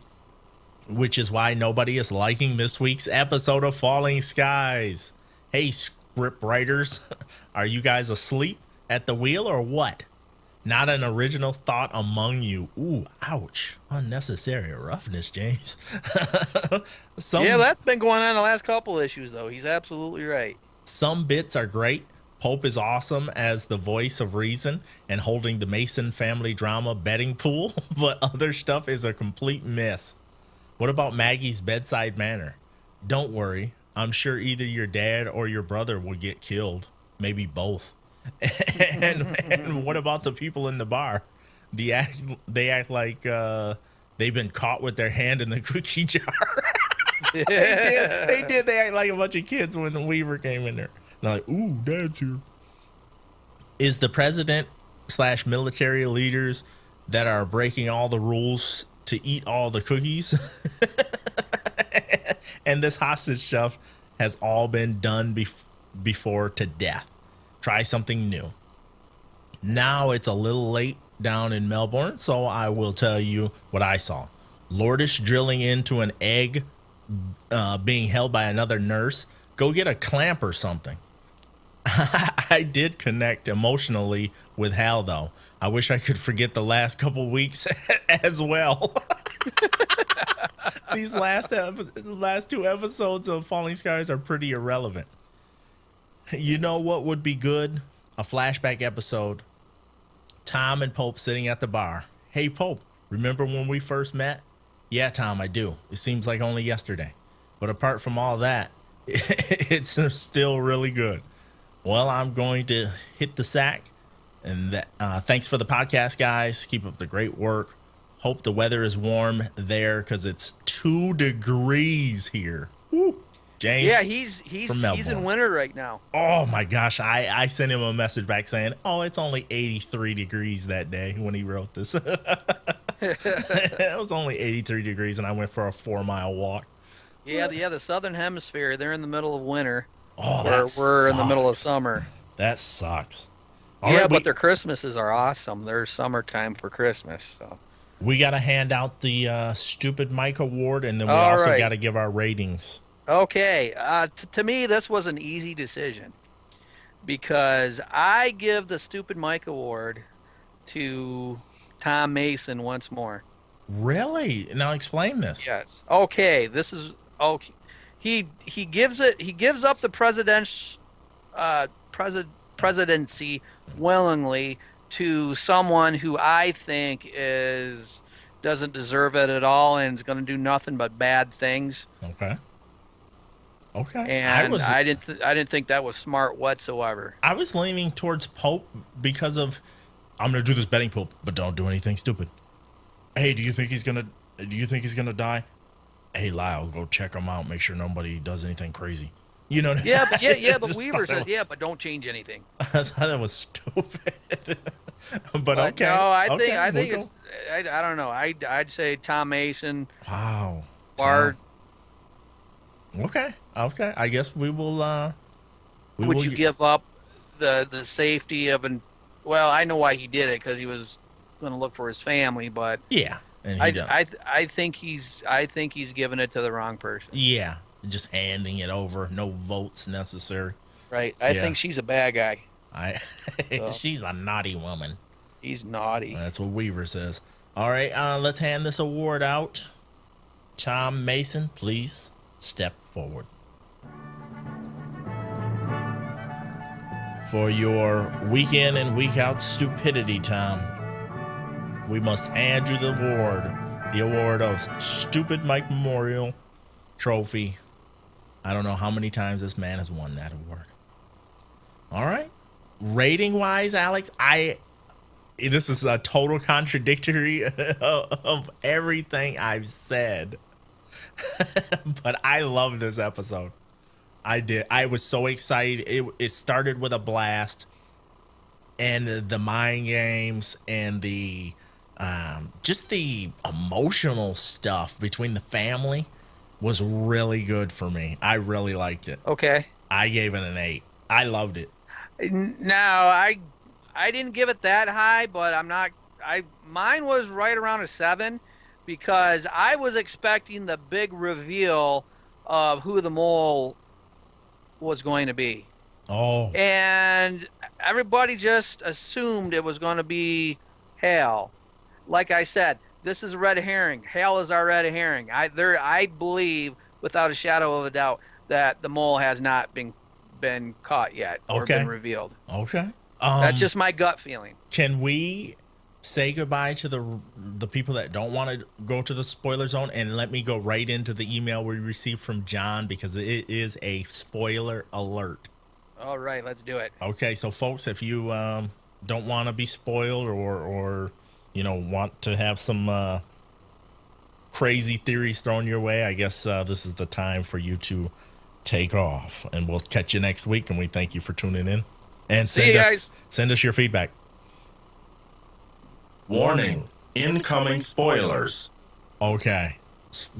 which is why nobody is liking this week's episode of Falling Skies. Hey, script writers, are you guys asleep at the wheel or what? Not an original thought among you. Ooh, ouch. Unnecessary roughness, James. Yeah, that's been going on the last couple issues, though. He's absolutely right. Some bits are great. Pope is awesome as the voice of reason and holding the Mason family drama betting pool, but other stuff is a complete miss. What about Maggie's bedside manner? Don't worry. I'm sure either your dad or your brother will get killed. Maybe both. and what about the people in the bar? They act like they've been caught with their hand in the cookie jar. They did. They act like a bunch of kids when the Weaver came in there. They're like, ooh, Dad's here. Is the president / military leaders that are breaking all the rules to eat all the cookies. And this hostage stuff has all been done before to death. Try something new. Now it's a little late down in Melbourne, so I will tell you what I saw. Lordish drilling into an egg being held by another nurse. Go get a clamp or something. I did connect emotionally with Hal, though. I wish I could forget the last couple weeks as well. These last two episodes of Falling Skies are pretty irrelevant. You know what would be good? A flashback episode. Tom and Pope sitting at the bar. Hey, Pope, remember when we first met? Yeah, Tom, I do. It seems like only yesterday. But apart from all that, it's still really good. Well, I'm going to hit the sack. And thanks for the podcast, guys. Keep up the great work. Hope the weather is warm there because it's 2 degrees here. Woo. James. Yeah, he's in winter right now. Oh my gosh. I sent him a message back saying, oh, it's only 83 degrees that day when he wrote this. It was only 83 degrees and I went for a 4-mile walk. Yeah, the southern hemisphere, they're in the middle of winter. Oh, we're in the middle of summer. That sucks. But their Christmases are awesome. They're summertime for Christmas. So we got to hand out the Stupid Mike Award, and then we also got to give our ratings. Okay. To me, this was an easy decision because I give the Stupid Mike Award to Tom Mason once more. Really? Now explain this. Yes. Okay. This is okay. He gives up the presidency willingly to someone who I think doesn't deserve it at all and is going to do nothing but bad things. Okay. And I didn't think that was smart whatsoever. I was leaning towards Pope because of I'm going to do this betting, Pope, but don't do anything stupid. Hey, do you think he's gonna die? Hey, Lyle, go check him out. Make sure nobody does anything crazy. You know? Yeah, but Weaver says, but don't change anything. I thought that was stupid. but okay. No, I think it's. I don't know. I'd say Tom Mason. Wow. Bart. Okay. I guess we will. Would you give up the safety of an? Well, I know why he did it because he was going to look for his family, but yeah, and I think he's giving it to the wrong person. Yeah, just handing it over, no votes necessary. Right. I think she's a bad guy. She's a naughty woman. He's naughty. That's what Weaver says. All right, let's hand this award out. Tom Mason, please step forward. For your week in and week out stupidity, Tom, we must hand you the award of Stupid Mike Memorial Trophy. I don't know how many times this man has won that award. All right. Rating wise, Alex, this is a total contradictory of everything I've said. But I love this episode. I did. I was so excited. It started with a blast, and the mind games and the just the emotional stuff between the family was really good for me. I really liked it. Okay. I gave it an 8. I loved it. Now, I didn't give it that high, but mine was right around a 7 because I was expecting the big reveal of who the mole was going to be. Oh. And everybody just assumed it was going to be Hal. Like I said, this is a red herring. Hal is our red herring. I believe, without a shadow of a doubt, that the mole has not been caught yet or been revealed. Okay. That's just my gut feeling. Can we say goodbye to the people that don't want to go to the spoiler zone, and let me go right into the email we received from John because it is a spoiler alert. All right, let's do it. Okay, so folks, if you don't want to be spoiled or want to have some crazy theories thrown your way, I guess this is the time for you to take off, and we'll catch you next week. And we thank you for tuning in, and See you guys. Send us your feedback. Warning, Incoming spoilers. Okay.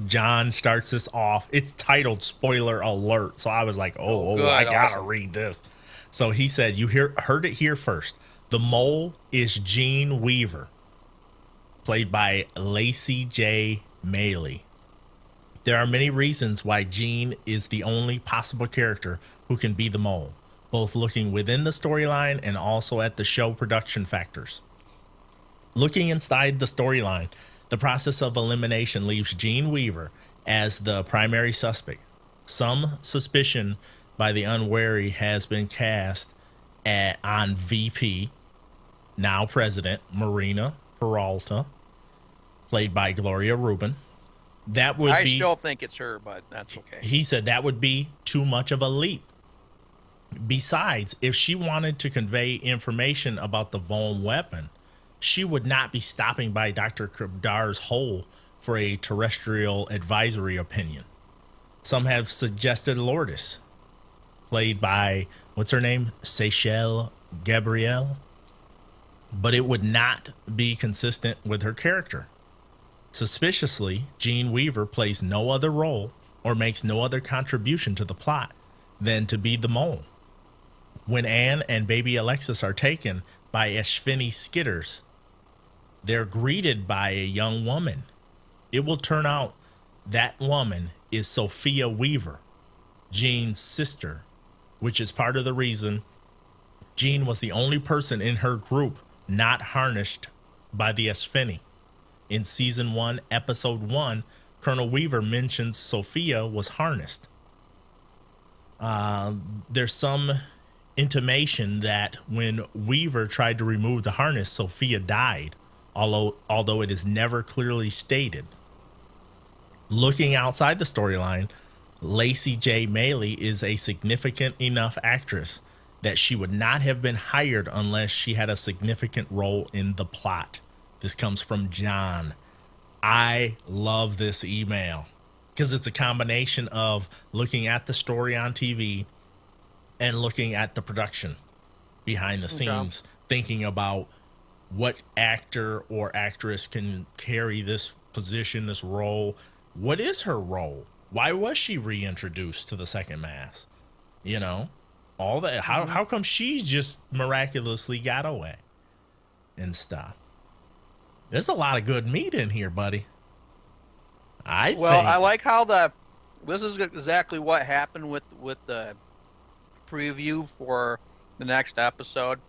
John starts this off. It's titled Spoiler Alert. So I was like, Good, I gotta awesome. read this. So he said, heard it here first. The mole is Gene Weaver, played by Lacey J. Maley. There are many reasons why Gene is the only possible character who can be the mole, both looking within the storyline and also at the show production factors. Looking inside the storyline, the process of elimination leaves Gene Weaver as the primary suspect. Some suspicion by the unwary has been cast on VP, now President Marina Peralta, played by Gloria Rubin. That would I be. still think it's her, but that's okay. He said that would be too much of a leap. Besides, if she wanted to convey information about the Vaughn weapon, she would not be stopping by Dr. Kadar's hole for a terrestrial advisory opinion. Some have suggested Lourdes, played by, what's her name? Seychelle Gabrielle. But it would not be consistent with her character. Suspiciously, Gene Weaver plays no other role or makes no other contribution to the plot than to be the mole. When Anne and baby Alexis are taken by Ashvini Skitters, they're greeted by a young woman. It will turn out that woman is Sophia Weaver, Gene's sister, which is part of the reason Gene was the only person in her group not harnessed by the Ashvini. In season 1, episode 1, Colonel Weaver mentions Sophia was harnessed. There's some intimation that when Weaver tried to remove the harness, Sophia died, although it is never clearly stated. Looking outside the storyline, Lacey J. Maley is a significant enough actress that she would not have been hired unless she had a significant role in the plot. This comes from John. I love this email because it's a combination of looking at the story on TV and looking at the production behind the scenes, thinking about what actor or actress can carry this position, this role. What is her role? Why was she reintroduced to the second mass? You know, all that. How come she just miraculously got away and stuff? There's a lot of good meat in here, buddy. I like how this is exactly what happened with the preview for the next episode.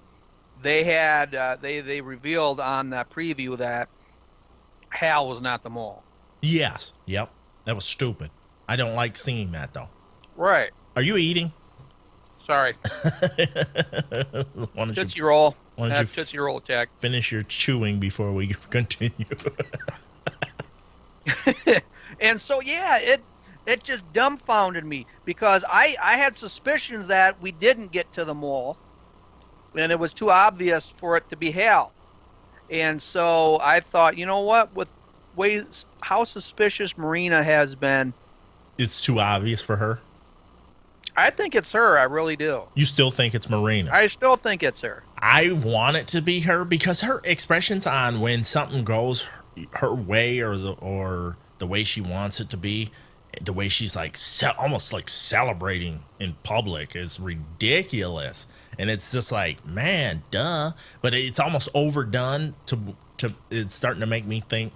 They had they revealed on that preview that Hal was not the mole. Yes. Yep. That was stupid. I don't like seeing that though. Right. Are you eating? Sorry. Why don't Tootsie you Roll. why don't you Tootsie Roll check. finish your chewing before we continue? And so yeah, it just dumbfounded me because I had suspicions that we didn't get to the mole, and it was too obvious for it to be Hal. And so I thought, you know what, with ways how suspicious Marina has been, It's too obvious for her. I think it's her. I really do. You still think it's Marina? I still think it's her. I want it to be her because her expressions on when something goes her way or the way she wants it to be, the way she's like almost like celebrating in public is ridiculous. And it's just like, man, duh. But it's almost overdone to it's starting to make me think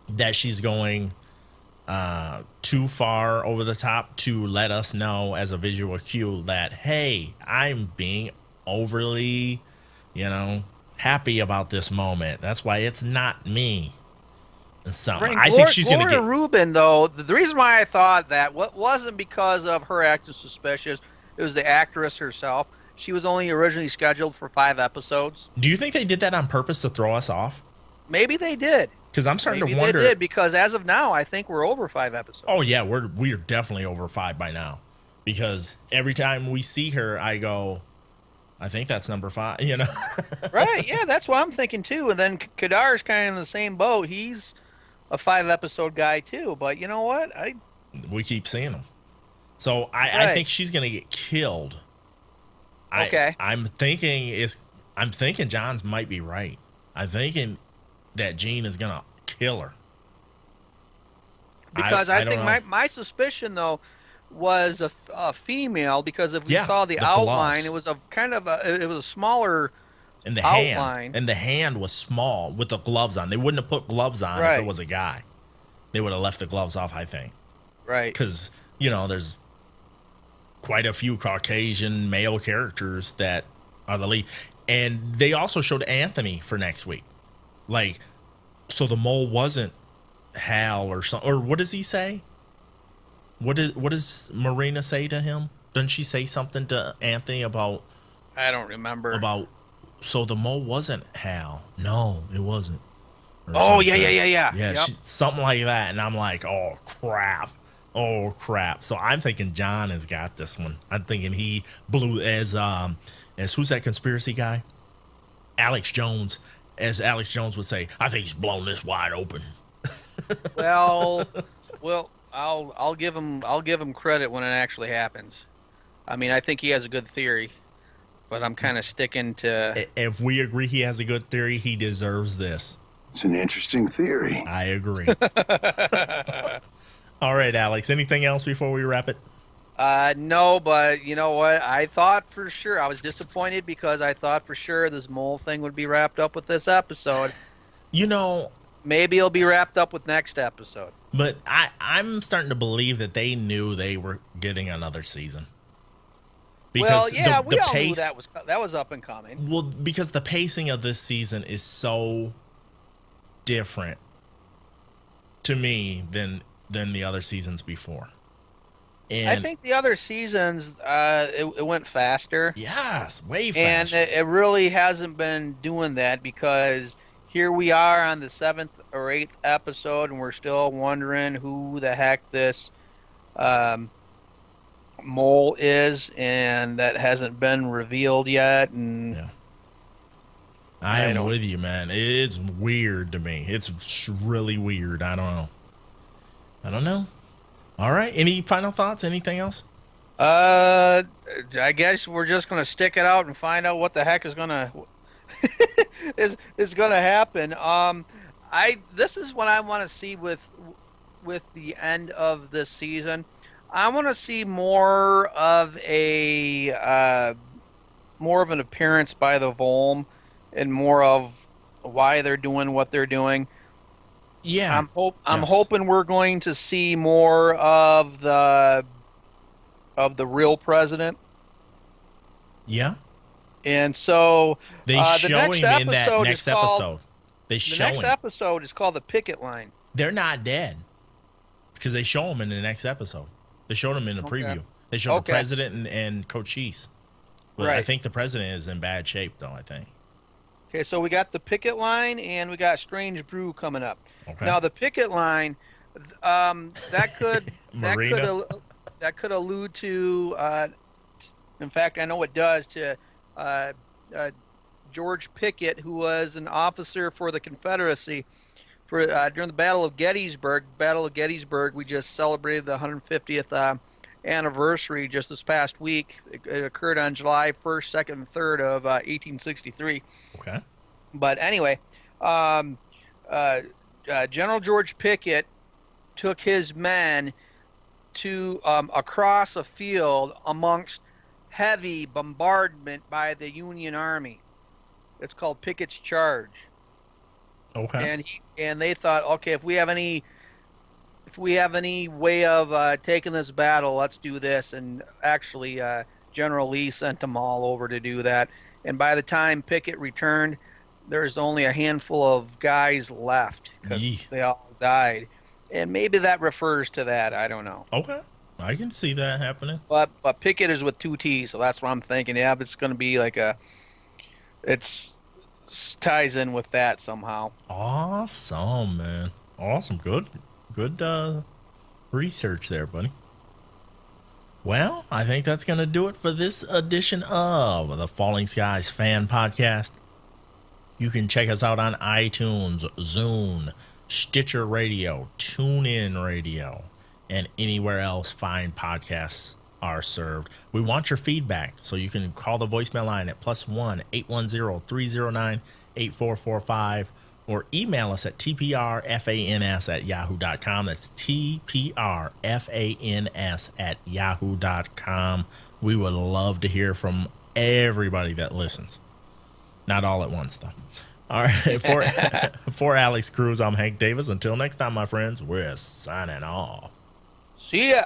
that she's going too far over the top to let us know as a visual cue that, hey, I'm being overly, happy about this moment. That's why it's not me. And something. I think she's going to Gloria get. Rubin, though, the reason why I thought that wasn't because of her acting suspicious. It was the actress herself. She was only originally scheduled for 5 episodes. Do you think they did that on purpose to throw us off? Maybe they did. Because I'm starting Maybe to wonder. they did, because as of now, I think we're over 5 episodes. Oh yeah, we're definitely over 5 by now. Because every time we see her, I go, I think that's number 5. Right? Yeah, that's what I'm thinking too. And then Kadar's kind of in the same boat. He's a 5 episode guy too. But you know what? We keep seeing him. So I think she's gonna get killed. Okay. I'm thinking Johns might be right. I'm thinking that Jean is gonna kill her. Because I don't think know. my suspicion though was a female, because if we Yeah, saw the the outline, gloves. it was a kind of it was a smaller And the outline. hand was small with the gloves on. They wouldn't have put gloves on if Right. it was a guy. They would have left the gloves off, I think, right. because there's quite a few Caucasian male characters that are the lead, and they also showed Anthony for next week. Like, so the mole wasn't Hal or something, or what does he say? What does Marina say to him? Doesn't she say something to Anthony about? I don't remember. So the mole wasn't Hal. No, it wasn't. Or Oh, yeah, something. yeah. Yeah, Yep. she's something like that. And I'm like, oh crap. So I'm thinking John has got this one. I'm thinking he blew as who's that conspiracy guy? Alex Jones. As Alex Jones would say, I think he's blown this wide open. Well, I'll give him credit when it actually happens. I mean, I think he has a good theory, but I'm kind of sticking to. If we agree he has a good theory, he deserves this. It's an interesting theory. I agree. All right, Alex. Anything else before we wrap it? No, but you know what? I thought for sure. I was disappointed because I thought for sure this mole thing would be wrapped up with this episode. Maybe it'll be wrapped up with next episode. But I'm starting to believe that they knew they were getting another season. Well, yeah, the we all knew pace, that was up and coming. well, because the pacing of this season is so different to me than the other seasons before. And I think the other seasons, it went faster. yes, way And faster. it really hasn't been doing that, because here we are on the 7th or 8th episode, and we're still wondering who the heck this mole is, and that hasn't been revealed yet. And Yeah. I am with you, man. It's weird to me. It's really weird. I don't know. All right. Any final thoughts? Anything else? I guess we're just gonna stick it out and find out what the heck is gonna is gonna happen. This is what I want to see with the end of this season. I want to see more of an appearance by the Volm, and more of why they're doing what they're doing. Yeah. I'm Yes. hoping we're going to see more of the real president. Yeah. And so They the show next him in that episode next is called- episode. They the show next him. episode is called The Picket Line. They're not dead because they show him in the next episode. They showed him in the preview. They showed Okay. the president and Cochise. But I Right. think the president is in bad shape, though. I think. Okay, so we got The Picket Line, and we got Strange Brew coming up. Okay. Now, The Picket Line, that could Marina? that could allude to. In fact, I know it does, to George Pickett, who was an officer for the Confederacy for during the Battle of Gettysburg. Battle of Gettysburg, we just celebrated the 150th anniversary just this past week. It occurred on July 1st, 2nd, and 3rd of 1863. Okay. But anyway, General George Pickett took his men to across a field amongst heavy bombardment by the Union Army. It's called Pickett's Charge. Okay. And they thought, okay, if we have any way of taking this battle, let's do this. And actually, General Lee sent them all over to do that. And by the time Pickett returned, there's only a handful of guys left because Yee. they all died. And maybe that refers to that. I don't know. Okay. I can see that happening. But Pickett is with two T's, so that's what I'm thinking. Yeah, but it's going to be like it's ties in with that somehow. Awesome, man. Awesome. Good research there, buddy. Well, I think that's going to do it for this edition of the Falling Skies Fan Podcast. You can check us out on iTunes, Zune, Stitcher Radio, TuneIn Radio, and anywhere else fine podcasts are served. We want your feedback, so you can call the voicemail line at +1 810 309 8445, or email us at tprfans@yahoo.com. That's tprfans@yahoo.com. We would love to hear from everybody that listens. Not all at once, though. All right. For Alex Cruz, I'm Hank Davis. Until next time, my friends, we're signing off. See ya.